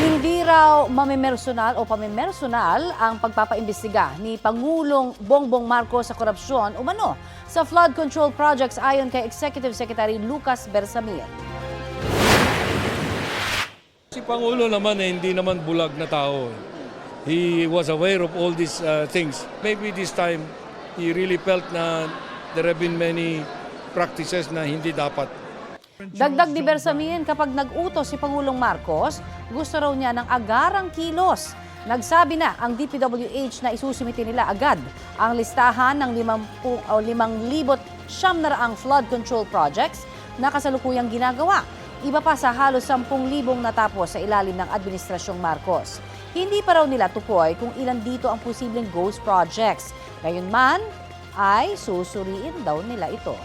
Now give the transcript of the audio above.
Hindi raw mamimersonal o pamimersonal ang pagpapaimbestiga ni Pangulong Bongbong Marcos sa korupsyon umano sa flood control projects ayon kay Executive Secretary Lucas Bersamin. Si Pangulo naman hindi naman bulag na tao. He was aware of all these things. Maybe this time he really felt na there have been many practices na hindi dapat. Dagdag ni Bersamin, kapag nag-utos si Pangulong Marcos, gusto raw niya ng agarang kilos. Nagsabi na ang DPWH na isusumiti nila agad ang listahan ng 5,900 flood control projects na kasalukuyang ginagawa. Iba pa sa halos 10,000 natapos sa ilalim ng Administrasyong Marcos. Hindi pa raw nila tukoy kung ilan dito ang posibleng ghost projects. Gayunman ay susuriin daw nila ito.